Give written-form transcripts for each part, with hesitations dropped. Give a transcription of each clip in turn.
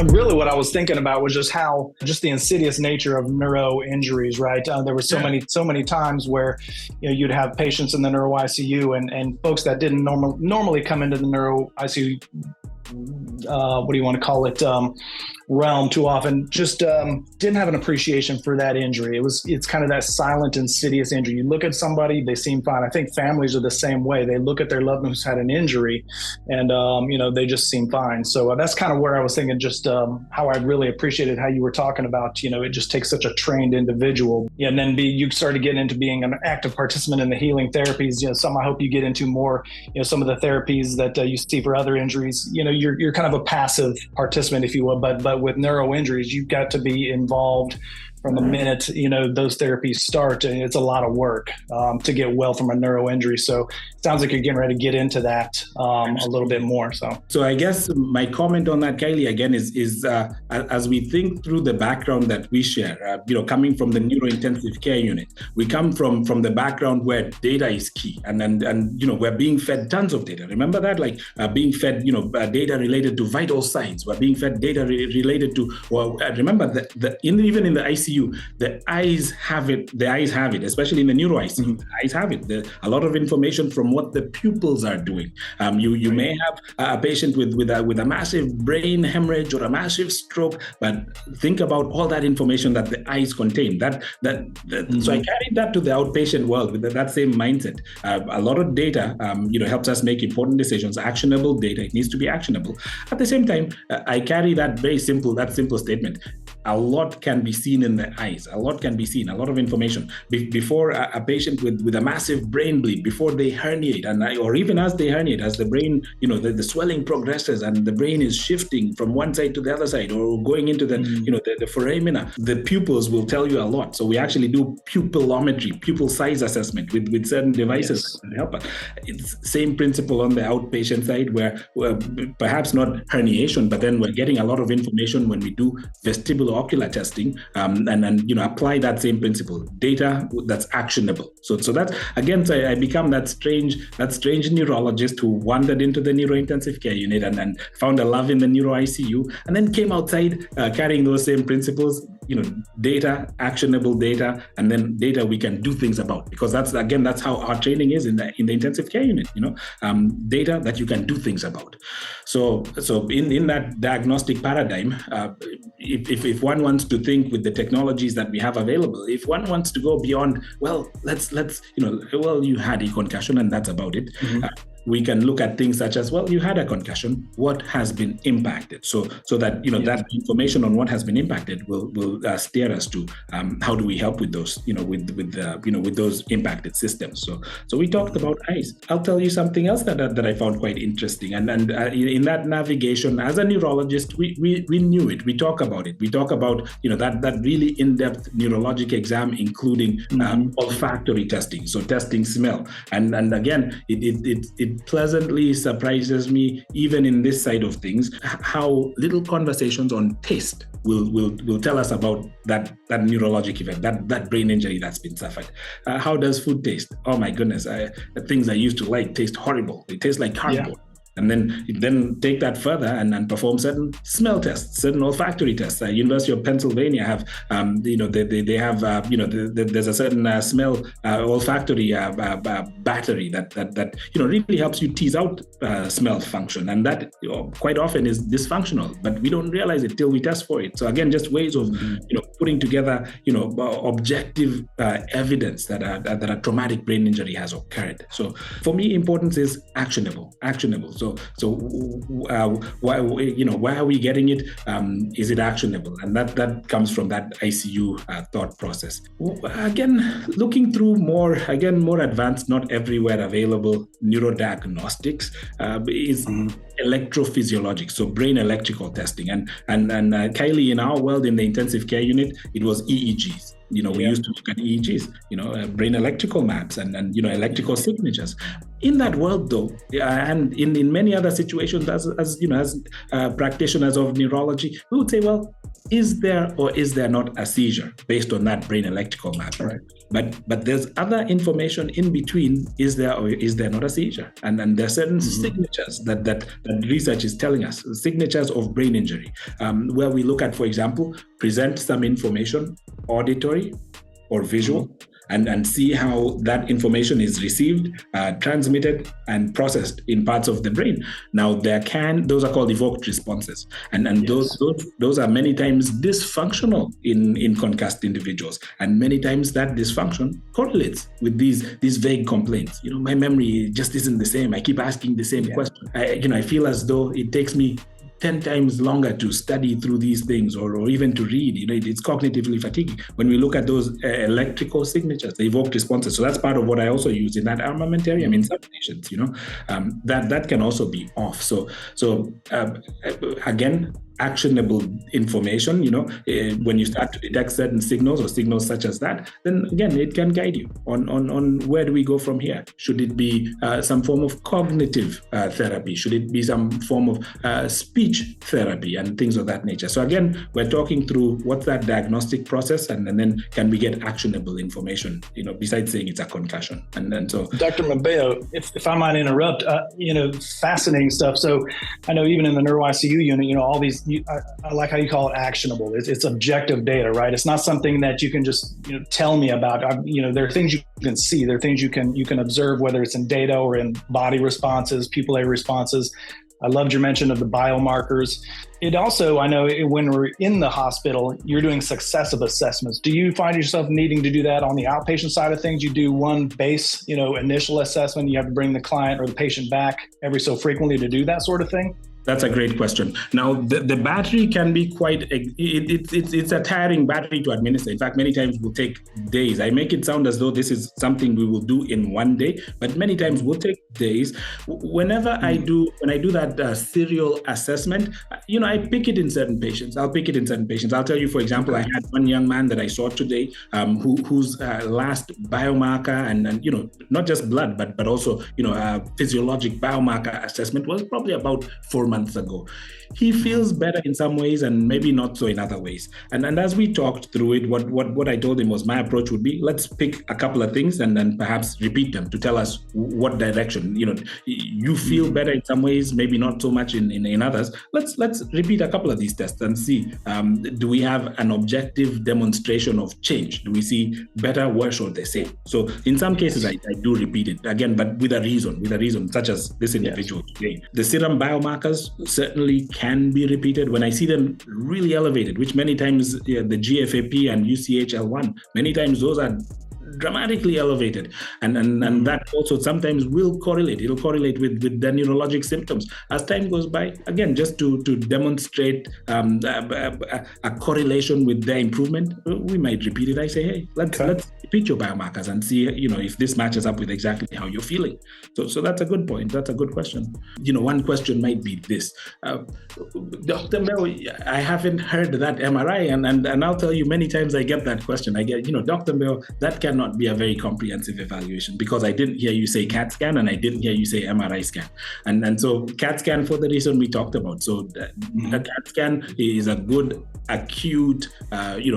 Really, what I was thinking about was just the insidious nature of neuro injuries, right? There were so many times where, you'd have patients in the neuro ICU and folks that didn't normally come into the neuro ICU. What do you want to call it? Realm too often, just didn't have an appreciation for that injury. It's kind of that silent, insidious injury. You look at somebody, they seem fine. I think families are the same way. They look at their loved one who's had an injury, and they just seem fine. So that's kind of where I was thinking. Just how I really appreciated how you were talking about. It just takes such a trained individual, and then you started getting into being an active participant in the healing therapies. Some I hope you get into more. Some of the therapies that you see for other injuries. You're kind of a passive participant, if you will, but with neuro injuries, you've got to be involved from the minute, those therapies start. And it's a lot of work to get well from a neuro injury. So it sounds like you're getting ready to get into that a little bit more. So I guess my comment on that, Kylie, again, is as we think through the background that we share, coming from the neurointensive care unit, we come from the background where data is key. And we're being fed tons of data. Remember that? Like being fed, data related to vital signs. We're being fed data related to, remember that even in the ICU, the eyes have it, especially in the neuro ICU, the eyes have it. A lot of information from what the pupils are doing. You may have a patient with a massive brain hemorrhage or a massive stroke, but think about all that information that the eyes contain. So I carried that to the outpatient world with that same mindset. A lot of data, helps us make important decisions, actionable data. It needs to be actionable. At the same time, I carry that simple statement. A lot can be seen in the eyes. A lot can be seen, a lot of information. Before a patient with a massive brain bleed, before they herniate, or even as they herniate, as the brain, the swelling progresses and the brain is shifting from one side to the other side or going into the foramina, the pupils will tell you a lot. So we actually do pupillometry, pupil size assessment with certain devices that can help us. It's same principle on the outpatient side where perhaps not herniation, but then we're getting a lot of information when we do vestibular ocular testing, and apply that same principle, data that's actionable. So that's again, so I become that strange neurologist who wandered into the neurointensive care unit and found a love in the neuro ICU, and then came outside carrying those same principles. Data, actionable data, and then data we can do things about, because that's how our training is in the intensive care unit. Data that you can do things about. So in that diagnostic paradigm, if one wants to think with the technologies that we have available, if one wants to go beyond, let's you had a concussion and that's about it. We can look at things such as, you had a concussion, what has been impacted? So that, that information on what has been impacted will steer us to how do we help with those, with those impacted systems. So we talked about eyes. I'll tell you something else that I found quite interesting. And in that navigation, as a neurologist, we knew it. We talk about it. We talk about, that really in-depth neurologic exam, including olfactory testing. So testing smell. And again, it pleasantly surprises me, even in this side of things, how little conversations on taste will tell us about that neurologic event, that brain injury that's been suffered. How does food taste? Oh my goodness, the things I used to like taste horrible. They taste like cardboard. And then take that further and perform certain smell tests, certain olfactory tests. University of Pennsylvania have, they have, there's a certain smell olfactory battery that really helps you tease out smell function, and that quite often is dysfunctional, but we don't realize it till we test for it. So again, just ways of putting together objective evidence that a traumatic brain injury has occurred. So for me, importance is actionable. So why are we getting it? Is it actionable? And that comes from that ICU thought process. Again, looking through more advanced, not everywhere available neurodiagnostics is electrophysiologic, so brain electrical testing. And Kylie, in our world in the intensive care unit, it was EEGs. We used to look at EEGs, brain electrical maps and electrical signatures. In that world, though, and in many other situations, as practitioners of neurology, we would say, is there or is there not a seizure based on that brain electrical map? Right. But there's other information in between. Is there or is there not a seizure? And there are certain signatures that research is telling us, signatures of brain injury, where we look at, for example, present some information, auditory or visual, and see how that information is received, transmitted, and processed in parts of the brain. Now, those are called evoked responses. And those are many times dysfunctional in concussed individuals. And many times that dysfunction correlates with these vague complaints. My memory just isn't the same. I keep asking the same question. I feel as though it takes me 10 times longer to study through these things or even to read. It's cognitively fatiguing when we look at those electrical signatures, the evoked responses. So that's part of what I also use in that armamentarium in some patients, that can also be off. So again, actionable information, when you start to detect certain signals or signals such as that, then again, it can guide you on where do we go from here. Should it be some form of cognitive therapy? Should it be some form of speech therapy and things of that nature? So again, we're talking through what's that diagnostic process, and then can we get actionable information, besides saying it's a concussion. And so Dr. Mbeo, if I might interrupt, fascinating stuff. So I know even in the neuroICU unit, all these, I like how you call it actionable. It's objective data, right? It's not something that you can just tell me about. There are things you can see. There are things you can observe, whether it's in data or in body responses, pupillary responses. I loved your mention of the biomarkers. It also, I know when we're in the hospital, you're doing successive assessments. Do you find yourself needing to do that on the outpatient side of things? You do one base, initial assessment. You have to bring the client or the patient back every so frequently to do that sort of thing? That's a great question. Now, the battery can be it's a tiring battery to administer. In fact, many times will take days. I make it sound as though this is something we will do in one day, but many times will take days. When I do that serial assessment, I pick it in certain patients. I'll tell you, for example, I had one young man that I saw today whose last biomarker and not just blood, but also, physiologic biomarker assessment was probably about 4 months ago. He feels better in some ways and maybe not so in other ways. And as we talked through it, what I told him was my approach would be, let's pick a couple of things and then perhaps repeat them to tell us what direction. You feel better in some ways, maybe not so much in others. Let's repeat a couple of these tests and see, do we have an objective demonstration of change? Do we see better, worse, or the same? So in some cases, I do repeat it again, but with a reason, such as this individual today. The serum biomarkers certainly can be repeated when I see them really elevated, which many times the GFAP and UCHL1, many times those are dramatically elevated, and that also sometimes will correlate. It'll correlate with the neurologic symptoms as time goes by. Again, just to demonstrate a correlation with their improvement, we might repeat it. I say, hey, let's repeat your biomarkers and see, if this matches up with exactly how you're feeling. So that's a good point. That's a good question. One question might be this, Dr. Mbeo, I haven't heard that MRI, and I'll tell you, many times I get that question. I get, Dr. Mbeo, that cannot be a very comprehensive evaluation because I didn't hear you say CAT scan and I didn't hear you say MRI scan. And so CAT scan, for the reason we talked about. So the CAT scan is a good acute,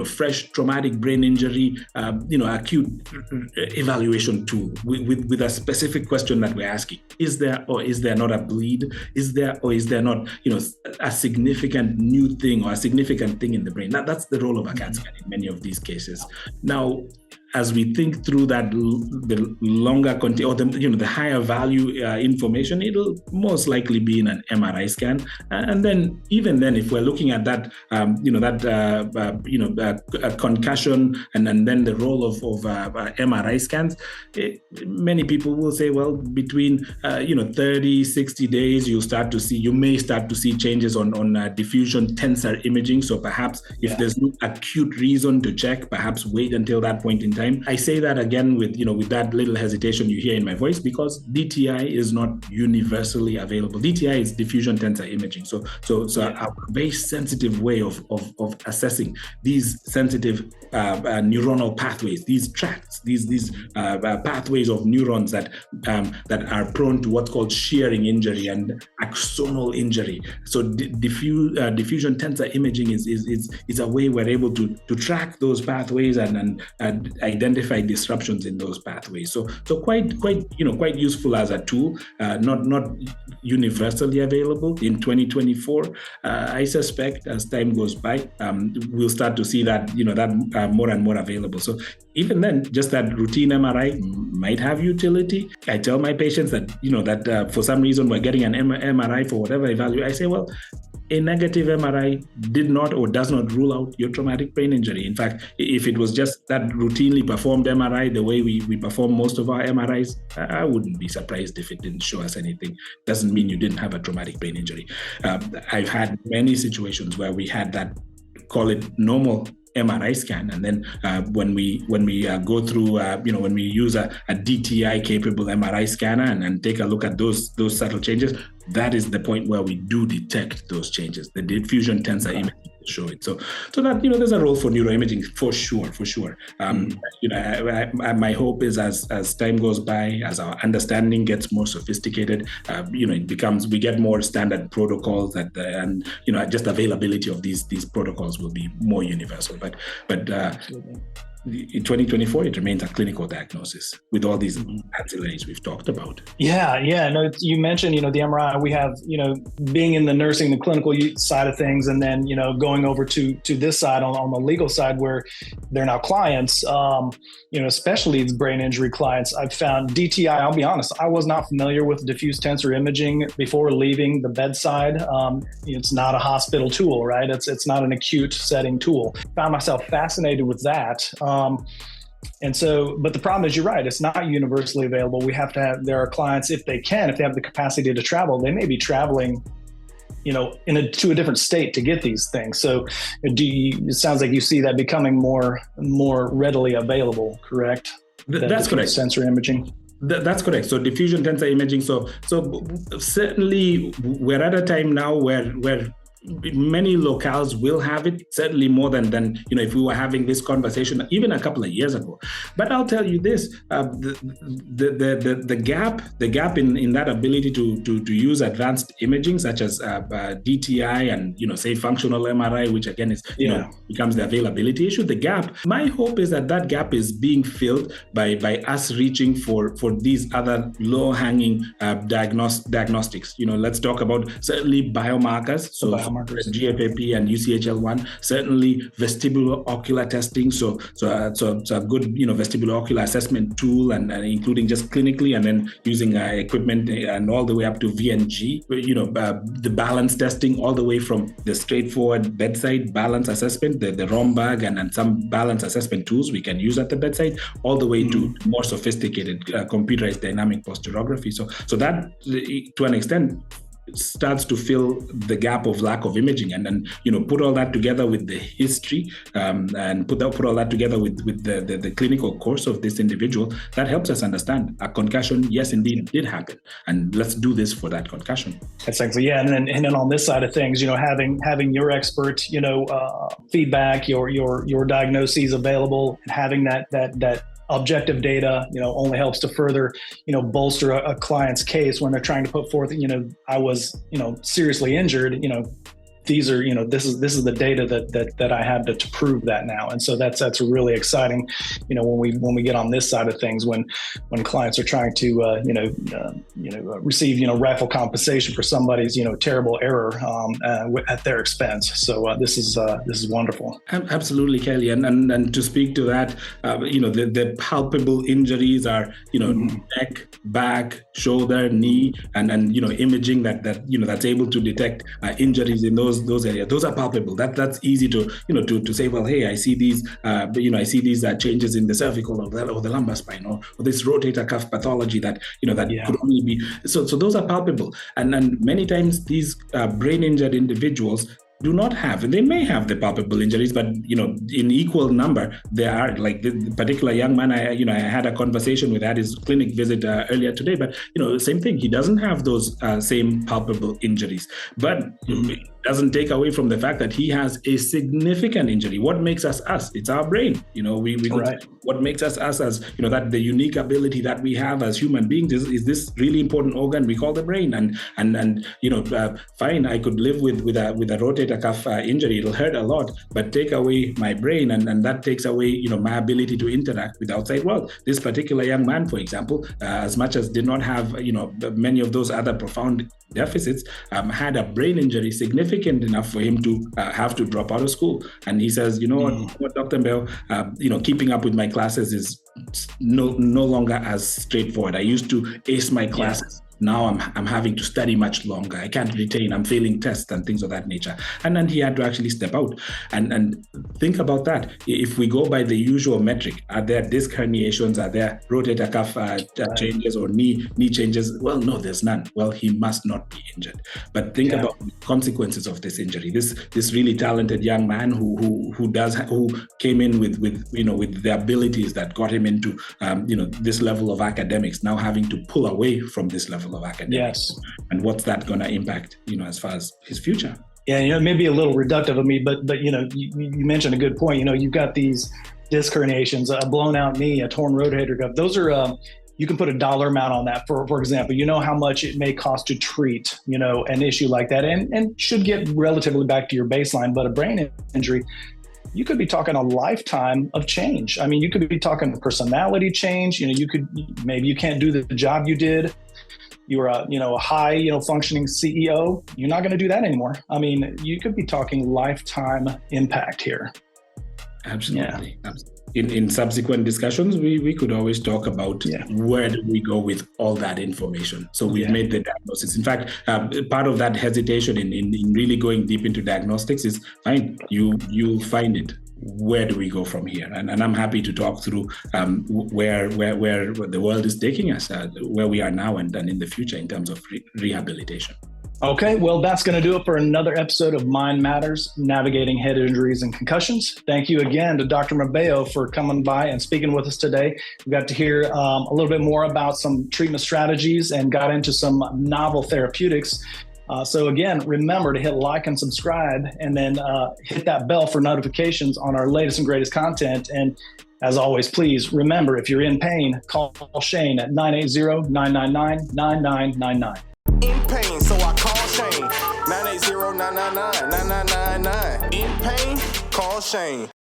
fresh traumatic brain injury, acute evaluation tool with a specific question that we're asking. Is there or is there not a bleed? Is there or is there not, a significant new thing or a significant thing in the brain? That's the role of a CAT scan in many of these cases. Now, as we think through that, the longer or the higher value information, it'll most likely be in an MRI scan. And then, even then, if we're looking at that, a concussion, and then the role of MRI scans, many people will say, well, between 30, 60 days, you may start to see changes on diffusion tensor imaging. So perhaps if there's no acute reason to check, perhaps wait until that point in time. time. I say that again with that little hesitation you hear in my voice, because DTI is not universally available. DTI is diffusion tensor imaging. So a very sensitive way of assessing these sensitive neuronal pathways, these tracts, these pathways of neurons that are prone to what's called shearing injury and axonal injury. So diffusion tensor imaging is a way we're able to track those pathways and identify disruptions in those pathways. So quite useful as a tool, not universally available. In 2024, I suspect as time goes by, we'll start to see that more and more available. So even then, just that routine MRI might have utility. I tell my patients that for some reason we're getting an MRI for whatever evaluation. I say, well, a negative MRI did not or does not rule out your traumatic brain injury. In fact, if it was just that routinely performed MRI, the way we perform most of our MRIs, I wouldn't be surprised if it didn't show us anything. Doesn't mean you didn't have a traumatic brain injury. I've had many situations where we had that, call it normal MRI scan, and then when we go through, when we use a DTI capable MRI scanner and take a look at those subtle changes, that is the point where we do detect those changes. The diffusion tensor imaging will show it. So that there's a role for neuroimaging for sure. My hope is as time goes by, as our understanding gets more sophisticated, we get more standard protocols and just availability of these protocols will be more universal. But in 2024, it remains a clinical diagnosis with all these ancillaries we've talked about. Yeah. No, you mentioned, the MRI. We have, being in the nursing, the clinical side of things, and then, going over to this side on the legal side where they're now clients. Especially the brain injury clients. I've found DTI. I'll be honest, I was not familiar with diffuse tensor imaging before leaving the bedside. It's not a hospital tool, right? It's not an acute setting tool. Found myself fascinated with that. But the problem is, you're right, it's not universally available. There are clients, if they have the capacity to travel, they may be traveling, to a different state to get these things. So it sounds like you see that becoming more readily available, correct? That's correct. Sensor imaging. That's correct. So diffusion tensor imaging. So certainly we're at a time now where many locales will have it, certainly more than if we were having this conversation even a couple of years ago. But I'll tell you this, the gap in that ability to use advanced imaging such as DTI and say functional MRI, which again is becomes the availability issue. The gap, my hope is that gap is being filled by us reaching for these other low-hanging diagnostics. Let's talk about certainly biomarkers. So GFAP and UCHL1, certainly vestibulo-ocular testing. So a good vestibulo-ocular assessment tool, and including just clinically, and then using equipment and all the way up to VNG. The balance testing, all the way from the straightforward bedside balance assessment, the Rombag and some balance assessment tools we can use at the bedside, all the way to more sophisticated computerized dynamic posturography. So that, to an extent, starts to fill the gap of lack of imaging, and then put all that together with the history and put all that together with the clinical course of this individual. That helps us understand a concussion, yes, indeed, did happen, and let's do this for that concussion. Exactly, yeah. And then on this side of things, having your expert, feedback, your diagnoses available, and having that objective data, only helps to further, bolster a client's case when they're trying to put forth, I was, seriously injured, these are, this is the data that I have to prove that now. And so that's really exciting, when we get on this side of things, when clients are trying to, receive, rightful compensation for somebody's, terrible error at their expense. So this is wonderful. Absolutely, Kelly. And to speak to that, the palpable injuries are, neck, back, shoulder, knee, and imaging that's able to detect injuries in those areas. Those are palpable. That's easy to say, well, hey, I see these changes in the cervical or the lumbar spine, or this rotator cuff pathology that could only be. So those are palpable, and many times these brain injured individuals do not have, and they may have the palpable injuries, but in equal number, there are, like the particular young man I had a conversation with at his clinic visit earlier today, but same thing. He doesn't have those same palpable injuries, but it doesn't take away from the fact that he has a significant injury. What makes us us? It's our brain. What makes us us as that the unique ability that we have as human beings is this really important organ we call the brain. And fine, I could live with a rotator cuff injury. It'll hurt a lot, but take away my brain, and that takes away my ability to interact with the outside world. This particular young man, for example, as much as did not have many of those other profound deficits, had a brain injury significant enough for him to have to drop out of school. And he says, what, Dr. Mbeo, keeping up with my classes is no longer as straightforward. I used to ace my classes. Now I'm having to study much longer. I can't retain. I'm failing tests and things of that nature. And then he had to actually step out. And think about that. If we go by the usual metric, are there disc herniations? Are there rotator cuff changes or knee changes? Well, no, there's none. Well, he must not be injured. But think about the consequences of this injury. This really talented young man who came in with the abilities that got him into this level of academics, now having to pull away from this level of academics. Yes. And what's that going to impact, as far as his future? Yeah, maybe a little reductive of me, but you mentioned a good point. You've got these disc herniations, a blown out knee, a torn rotator cuff. Those are you can put a dollar amount on that. For example, how much it may cost to treat, an issue like that, and should get relatively back to your baseline. But a brain injury, you could be talking a lifetime of change. I mean, you could be talking personality change. Maybe you can't do the job you did. You're a high, functioning CEO. You're not going to do that anymore. I mean, you could be talking lifetime impact here. Absolutely. Yeah. In subsequent discussions, we could always talk about where do we go with all that information. So we've made the diagnosis. In fact, part of that hesitation in really going deep into diagnostics is fine. You'll find it. Where do we go from here? And I'm happy to talk through where the world is taking us, where we are now and in the future in terms of rehabilitation. Okay, well, that's going to do it for another episode of Mind Matters, Navigating Head Injuries and Concussions. Thank you again to Dr. Mbeo for coming by and speaking with us today. We got to hear a little bit more about some treatment strategies and got into some novel therapeutics. So again, remember to hit like and subscribe, and then hit that bell for notifications on our latest and greatest content. And as always, please remember, if you're in pain, call Shane at 980-999-9999. In pain, so I call Shane. 980-999-9999. In pain, call Shane.